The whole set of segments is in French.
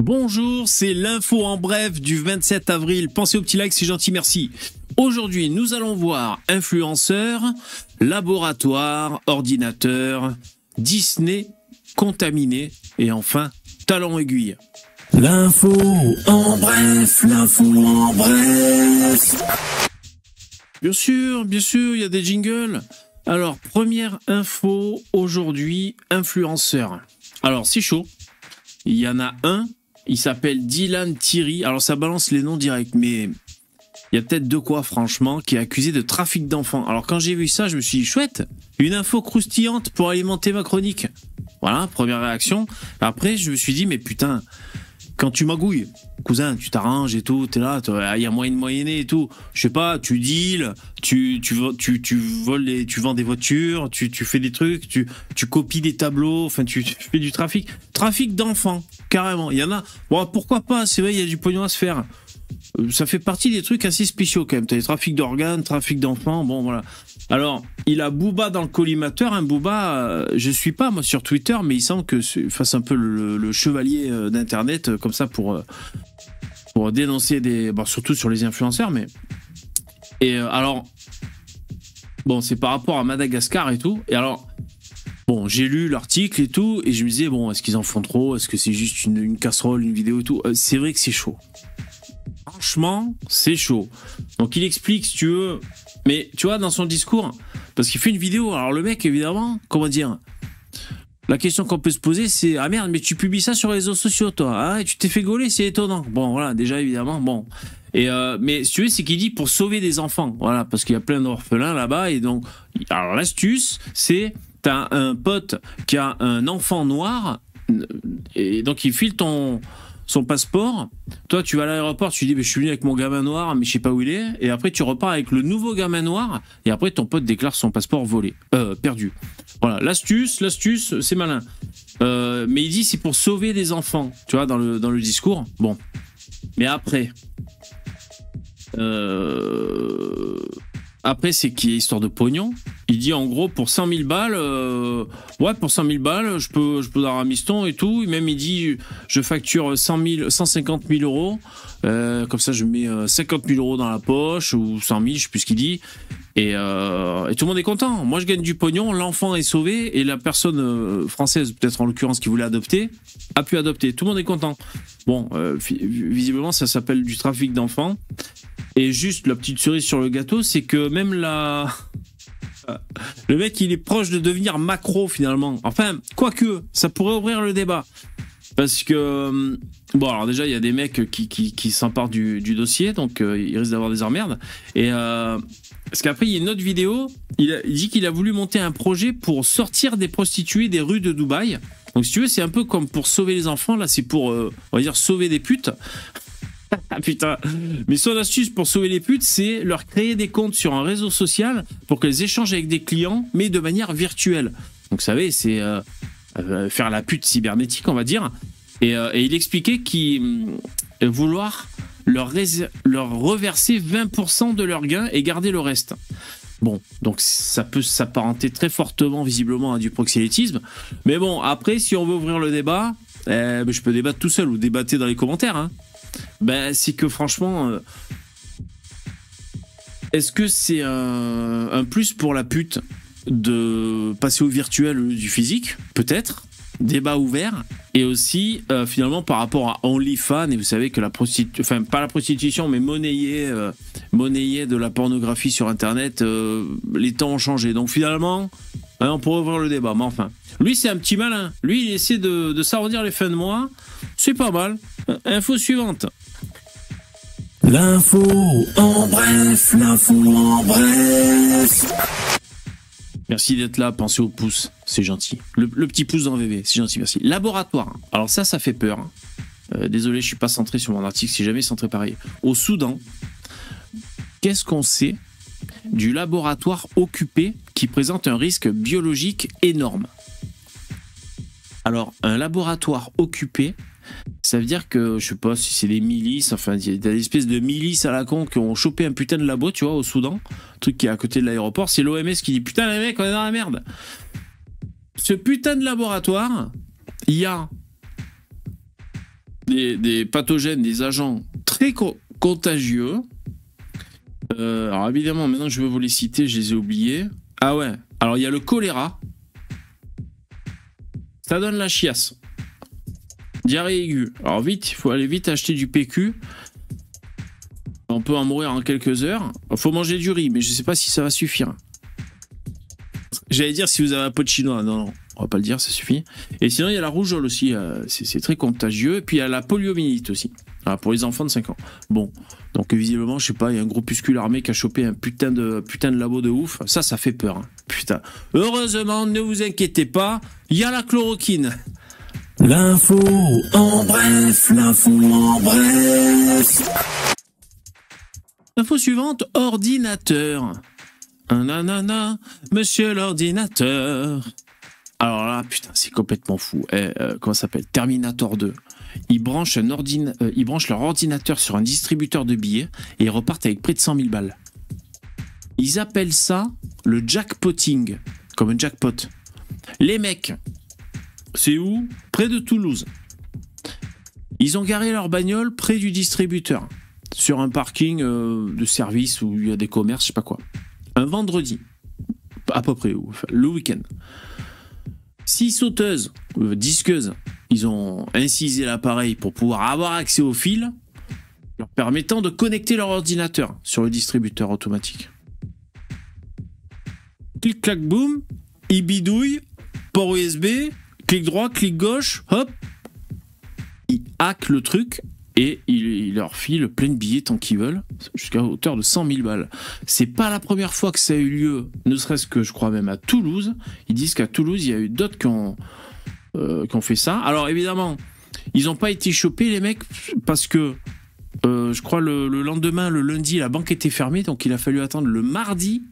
Bonjour, c'est l'info en bref du 27 avril. Pensez au petit like, c'est gentil, merci. Aujourd'hui, nous allons voir influenceurs, laboratoire, ordinateur, Disney, contaminé et enfin, talon aiguille. L'info en bref, l'info en bref. Bien sûr, il y a des jingles. Alors, première info aujourd'hui, influenceur. Alors, c'est chaud. Il y en a un, il s'appelle Dylan Thierry. Alors, ça balance les noms directs, mais il y a peut-être de quoi, franchement, qui est accusé de trafic d'enfants. Alors, quand j'ai vu ça, je me suis dit, chouette, une info croustillante pour alimenter ma chronique. Voilà, première réaction. Après, je me suis dit, mais putain, quand tu magouilles, cousin, tu t'arranges et tout, t'es là, il y a moyen de moyenner et tout. Je sais pas, tu deals, tu voles tu vends des voitures, tu fais des trucs, tu copies des tableaux, enfin, tu fais du trafic. Trafic d'enfants, carrément. Il y en a, bon, pourquoi pas, c'est vrai, il y a du pognon à se faire. Ça fait partie des trucs assez spéciaux quand même. T'as les trafics d'organes, trafic d'enfants, bon voilà. Alors, il a Booba dans le collimateur. Hein, Booba, je suis pas moi sur Twitter, mais il semble que fasse un peu le chevalier d'Internet, comme ça pour dénoncer surtout sur les influenceurs. Mais et alors, bon, c'est par rapport à Madagascar et tout. Et alors, bon, j'ai lu l'article et tout, et je me disais bon, est-ce qu'ils en font trop? Est-ce que c'est juste une casserole, une vidéo et tout? C'est vrai que c'est chaud. Franchement, c'est chaud. Donc il explique, si tu veux, mais tu vois, dans son discours, parce qu'il fait une vidéo, alors le mec, évidemment, comment dire, la question qu'on peut se poser, c'est, ah merde, mais tu publies ça sur les réseaux sociaux, toi, hein, et tu t'es fait gauler, c'est étonnant. Bon, voilà, déjà, évidemment, bon. Et mais si tu veux, c'est qu'il dit pour sauver des enfants, voilà, parce qu'il y a plein d'orphelins là-bas, et donc, alors l'astuce, c'est, t'as un pote qui a un enfant noir, et donc il file son passeport, toi tu vas à l'aéroport, tu dis je suis venu avec mon gamin noir mais je sais pas où il est, et après tu repars avec le nouveau gamin noir, et après ton pote déclare son passeport volé, perdu. Voilà, l'astuce c'est malin. Mais il dit c'est pour sauver des enfants, tu vois, dans le discours. Bon, mais après c'est qu'il y a histoire de pognon. Il dit en gros pour 100 000 balles, pour 100 000 balles, je peux dar un miston et tout. Même il dit je facture 150 000 euros, comme ça je mets 50 000 euros dans la poche, ou 100 000, je sais plus ce qu'il dit. Et tout le monde est content. Moi je gagne du pognon, l'enfant est sauvé, et la personne française, peut-être en l'occurrence qui voulait adopter, a pu adopter. Tout le monde est content. Bon, visiblement ça s'appelle du trafic d'enfants. Et juste la petite cerise sur le gâteau, c'est que même le mec, il est proche de devenir macro finalement. Enfin, quoique, ça pourrait ouvrir le débat. Parce que, bon, alors déjà, il y a des mecs qui s'emparent du dossier, donc il risque d'avoir des emmerdes. Et parce qu'après, il y a une autre vidéo, il dit qu'il a voulu monter un projet pour sortir des prostituées des rues de Dubaï. Donc si tu veux, c'est un peu comme pour sauver les enfants, là, c'est pour, on va dire, sauver des putes. Ah putain. Mais son astuce pour sauver les putes, c'est leur créer des comptes sur un réseau social pour qu'elles échangent avec des clients, mais de manière virtuelle. Donc vous savez, c'est faire la pute cybernétique, on va dire. Et il expliquait qu'il vouloir leur reverser 20% de leurs gains et garder le reste. Bon, donc ça peut s'apparenter très fortement, visiblement, à du proxénétisme. Mais bon, après, si on veut ouvrir le débat, je peux débattre tout seul ou débattre dans les commentaires, hein. C'est que franchement, est-ce que c'est un plus pour la pute de passer au virtuel du physique? Peut-être. Débat ouvert. Et aussi, finalement, par rapport à OnlyFans, et vous savez que enfin, pas la prostitution, mais monnayer de la pornographie sur Internet, les temps ont changé. Donc finalement, on pourrait ouvrir le débat. Mais enfin, lui, c'est un petit malin. Lui, il essaie de s'arrondir les fins de mois. C'est pas mal. Info suivante. L'info en bref, l'info en bref. Merci d'être là, pensez au pouce, c'est gentil. Le petit pouce dans VV, c'est gentil, merci. Laboratoire, alors ça fait peur. Désolé, je suis pas centré sur mon article, c'est jamais centré pareil. Au Soudan, qu'est-ce qu'on sait du laboratoire occupé qui présente un risque biologique énorme? Alors, un laboratoire occupé, ça veut dire que, je sais pas si c'est des milices, enfin, il y a des espèces de milices à la con qui ont chopé un putain de labo, tu vois, au Soudan, truc qui est à côté de l'aéroport. C'est l'OMS qui dit putain, les mecs, on est dans la merde. Ce putain de laboratoire, il y a des pathogènes, des agents très contagieux. Alors évidemment, maintenant je vais vous les citer, je les ai oubliés. Ah ouais, alors il y a le choléra. Ça donne la chiasse. Diarrhée aiguë. Alors vite, il faut aller vite acheter du PQ. On peut en mourir en quelques heures. Il faut manger du riz, mais je ne sais pas si ça va suffire. J'allais dire si vous avez un pot de chinois. Non, non, on va pas le dire, ça suffit. Et sinon, il y a la rougeole aussi. C'est très contagieux. Et puis il y a la poliomyélite aussi. Alors, pour les enfants de 5 ans. Bon, donc visiblement, je sais pas, il y a un groupuscule armé qui a chopé un putain de labo de ouf. Ça fait peur. Hein. Putain. Heureusement, ne vous inquiétez pas, il y a la chloroquine. L'info en bref, l'info en bref. Info suivante, ordinateur. Un nanana, monsieur l'ordinateur. Alors là, putain, c'est complètement fou. Comment ça s'appelle? Terminator 2. Ils branchent leur ordinateur sur un distributeur de billets et ils repartent avec près de 100 000 balles. Ils appellent ça le jackpotting, comme un jackpot. Les mecs, c'est où? Près de Toulouse. Ils ont garé leur bagnole près du distributeur, sur un parking de service où il y a des commerces, je sais pas quoi. Un vendredi, à peu près, enfin, le week-end. 6 sauteuses, disqueuses, ils ont incisé l'appareil pour pouvoir avoir accès au fil, leur permettant de connecter leur ordinateur sur le distributeur automatique. Clic, clac, boum, ils bidouillent, port USB, clic droit, clic gauche, hop, ils hackent le truc et ils leur filent plein de billets tant qu'ils veulent, jusqu'à hauteur de 100 000 balles. C'est pas la première fois que ça a eu lieu, ne serait-ce que je crois même à Toulouse. Ils disent qu'à Toulouse, il y a eu d'autres qui ont fait ça. Alors évidemment, ils n'ont pas été chopés les mecs parce que je crois le lendemain, le lundi, la banque était fermée, donc il a fallu attendre le mardi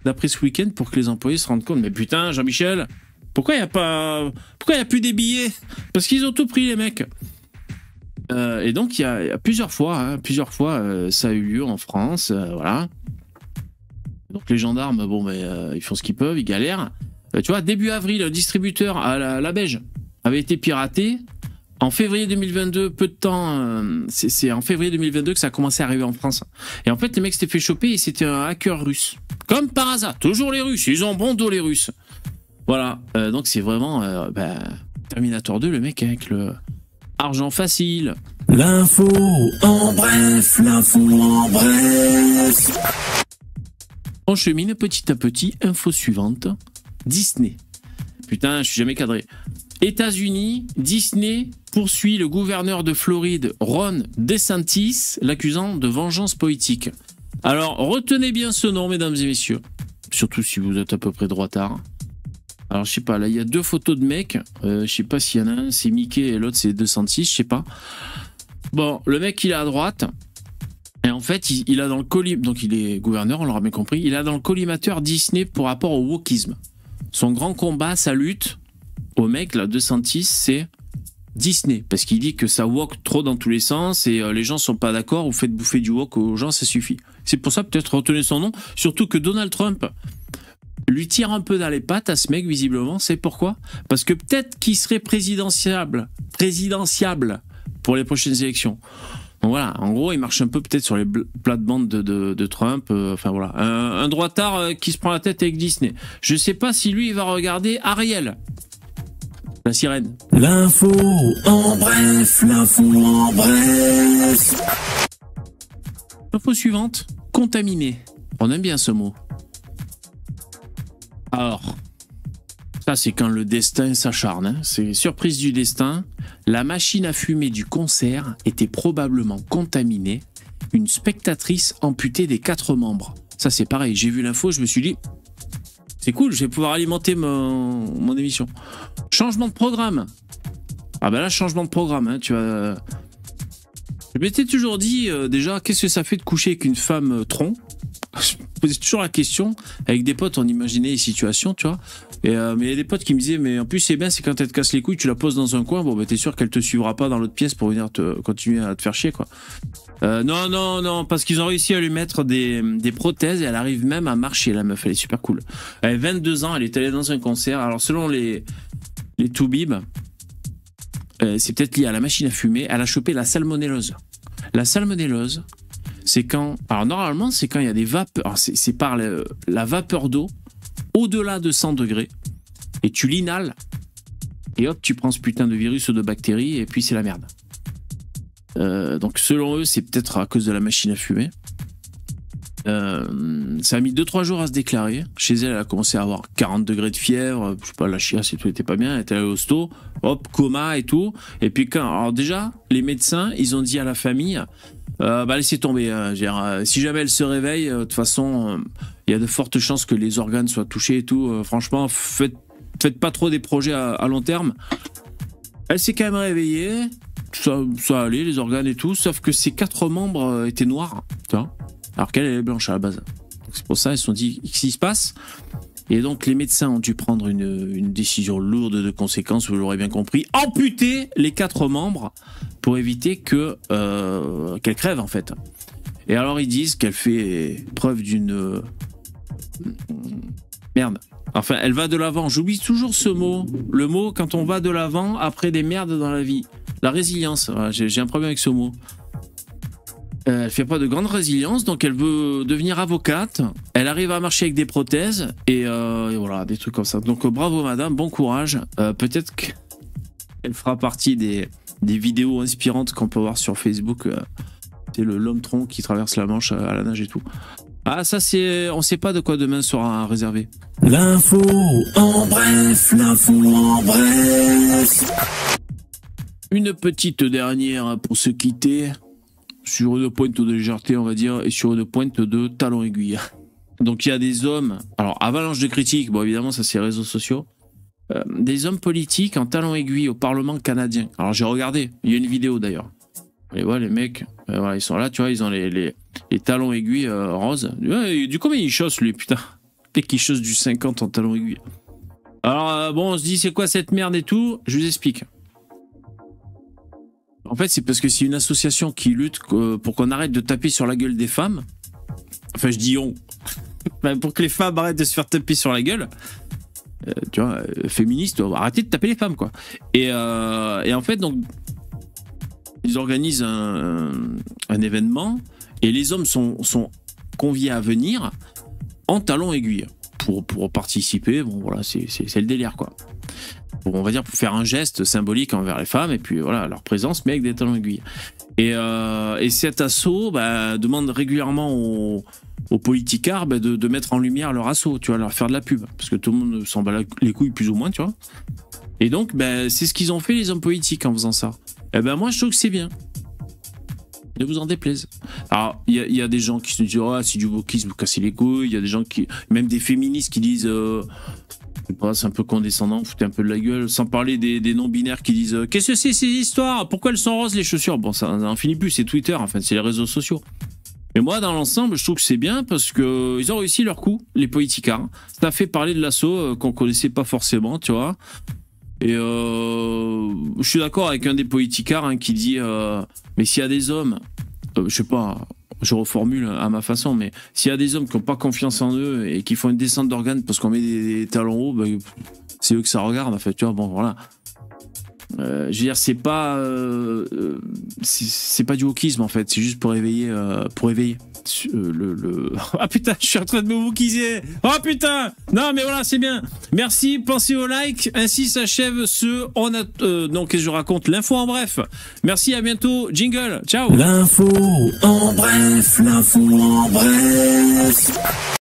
d'après ce week-end pour que les employés se rendent compte. Mais putain, Jean-Michel, pourquoi il y a plus des billets? Parce qu'ils ont tout pris les mecs. Et donc il y a plusieurs fois, ça a eu lieu en France, voilà. Donc les gendarmes, bon, ils font ce qu'ils peuvent, ils galèrent. Tu vois, début avril, le distributeur à la Beige avait été piraté. En février 2022, peu de temps, c'est en février 2022 que ça a commencé à arriver en France. Et en fait, les mecs s'étaient fait choper et c'était un hacker russe. Comme par hasard, toujours les Russes, ils ont bon dos les Russes. Voilà, donc c'est vraiment Terminator 2, le mec avec le argent facile. L'info en bref, l'info en bref. On chemine petit à petit, info suivante. Disney. Putain, je suis jamais cadré. États-Unis, Disney poursuit le gouverneur de Floride, Ron DeSantis, l'accusant de vengeance politique. Alors, retenez bien ce nom, mesdames et messieurs. Surtout si vous êtes à peu près droitard. Alors, je sais pas, là, il y a 2 photos de mecs. Je sais pas s'il y en a un, c'est Mickey et l'autre, c'est DeSantis, je sais pas. Bon, le mec, il est à droite. Et en fait, il a dans le collimateur, donc il est gouverneur, on l'aura bien compris, il a dans le collimateur Disney pour rapport au wokisme. Son grand combat, sa lutte, au mec, là, DeSantis, c'est Disney. Parce qu'il dit que ça wok trop dans tous les sens et les gens sont pas d'accord, vous faites bouffer du wok aux gens, ça suffit. C'est pour ça, peut-être, retenez son nom. Surtout que Donald Trump lui tire un peu dans les pattes à ce mec, visiblement. C'est pourquoi? Parce que peut-être qu'il serait présidentiable pour les prochaines élections. Donc voilà, en gros, il marche un peu peut-être sur les plates-bandes de Trump. Enfin voilà, un droitard qui se prend la tête avec Disney. Je sais pas si lui, il va regarder Ariel, la sirène. L'info en bref, l'info en bref. Info suivante, contaminé. On aime bien ce mot. Alors, ça c'est quand le destin s'acharne. Hein. C'est surprise du destin. La machine à fumer du concert était probablement contaminée. Une spectatrice amputée des 4 membres. Ça c'est pareil, j'ai vu l'info, je me suis dit, c'est cool, je vais pouvoir alimenter mon émission. Changement de programme. Ah ben là, changement de programme, hein, tu vois. Je m'étais toujours dit, déjà, qu'est-ce que ça fait de coucher avec une femme tronc? Je me posais toujours la question. Avec des potes, on imaginait les situations, tu vois. Mais il y a des potes qui me disaient, mais en plus, c'est bien, c'est quand elle te casse les couilles, tu la poses dans un coin, bon, bah, t'es sûr qu'elle te suivra pas dans l'autre pièce pour venir continuer à te faire chier, quoi. Non, parce qu'ils ont réussi à lui mettre des prothèses et elle arrive même à marcher, la meuf, elle est super cool. Elle a 22 ans, elle est allée dans un concert. Alors, selon les toubibs, c'est peut-être lié à la machine à fumer, elle a chopé la salmonellose. La salmonellose, c'est quand... Alors normalement, c'est quand il y a des vapeurs... C'est par la vapeur d'eau au-delà de 100 degrés. Et tu l'inhales. Et hop, tu prends ce putain de virus ou de bactéries et puis c'est la merde. Donc selon eux, c'est peut-être à cause de la machine à fumer. Ça a mis 2-3 jours à se déclarer. Chez elle, elle a commencé à avoir 40 degrés de fièvre, je sais pas, la chiasse et tout était pas bien, elle était allée au hosto, hop, coma et tout. Et puis alors déjà, les médecins, ils ont dit à la famille, laissez tomber, si jamais elle se réveille, de toute façon, il y a de fortes chances que les organes soient touchés et tout. Franchement, faites pas trop des projets à long terme. Elle s'est quand même réveillée, ça allait, les organes et tout, sauf que ses 4 membres étaient noirs, tu vois. Alors qu'elle est blanche à la base. C'est pour ça ils se sont dit qu'est-ce qui se passe. Et donc les médecins ont dû prendre une décision lourde de conséquences, vous l'aurez bien compris, amputer les 4 membres pour éviter qu'elle crève en fait. Et alors ils disent qu'elle fait preuve d'une merde. Enfin, elle va de l'avant. J'oublie toujours ce mot. Le mot quand on va de l'avant après des merdes dans la vie. La résilience. J'ai un problème avec ce mot. Elle fait pas de grande résilience, donc elle veut devenir avocate. Elle arrive à marcher avec des prothèses et voilà, des trucs comme ça. Donc bravo madame, bon courage. Peut-être qu'elle fera partie des vidéos inspirantes qu'on peut voir sur Facebook. C'est l'homme tronc qui traverse la Manche à la nage et tout. Ah ça c'est, on sait pas de quoi demain sera réservé. L'info en bref, l'info en bref. Une petite dernière pour se quitter. Sur une pointe de légèreté, on va dire, et sur une pointe de talon aiguille. Donc il y a des hommes, alors avalanche de critiques, bon évidemment ça c'est les réseaux sociaux, des hommes politiques en talon aiguille au Parlement canadien. Alors j'ai regardé, il y a une vidéo d'ailleurs. Et voilà les mecs, voilà, ils sont là, tu vois, ils ont les talons aiguilles roses. Du combien ils chaussent lui, putain. Et qu'ils chaussent du 50 en talon aiguille. Alors bon, on se dit c'est quoi cette merde et tout, je vous explique. En fait, c'est parce que c'est une association qui lutte pour qu'on arrête de taper sur la gueule des femmes. Enfin, je dis on. Pour que les femmes arrêtent de se faire taper sur la gueule. Tu vois, féministes, arrêtez de taper les femmes, quoi. Et en fait, donc, ils organisent un événement et les hommes sont conviés à venir en talons aiguilles pour participer. Bon, voilà, c'est le délire, quoi. On va dire pour faire un geste symbolique envers les femmes et puis voilà leur présence mais avec des talons aiguilles et cet assaut demande régulièrement aux politicards de mettre en lumière leur assaut, tu vois, leur faire de la pub parce que tout le monde s'en bat les couilles plus ou moins, tu vois, et donc c'est ce qu'ils ont fait les hommes politiques en faisant ça. Et moi je trouve que c'est bien, ne vous en déplaise. Alors il y a des gens qui se disent c'est du wokisme, vous cassez les couilles, il y a des gens même des féministes qui disent c'est un peu condescendant, foutez un peu de la gueule, sans parler des non-binaires qui disent qu'est-ce que c'est ces histoires, pourquoi elles sont roses les chaussures. Bon, ça n'en finit plus, c'est Twitter, enfin c'est les réseaux sociaux. Mais moi dans l'ensemble je trouve que c'est bien parce que ils ont réussi leur coup, les politicards. Ça a fait parler de l'assaut qu'on connaissait pas forcément, tu vois. Et je suis d'accord avec un des politicards qui dit mais s'il y a des hommes, je sais pas, je reformule à ma façon, mais s'il y a des hommes qui n'ont pas confiance en eux et qui font une descente d'organes parce qu'on met des talons hauts, c'est eux que ça regarde en fait, tu vois. Bon voilà. Je veux dire, c'est pas du wokisme en fait, c'est juste pour éveiller Ah putain, je suis en train de me wokiser. Oh putain. Non mais voilà, c'est bien. Merci, pensez au like. Ainsi s'achève non, qu'est-ce que je raconte, l'info en bref. Merci, à bientôt. Jingle. Ciao. L'info en bref, l'info en bref.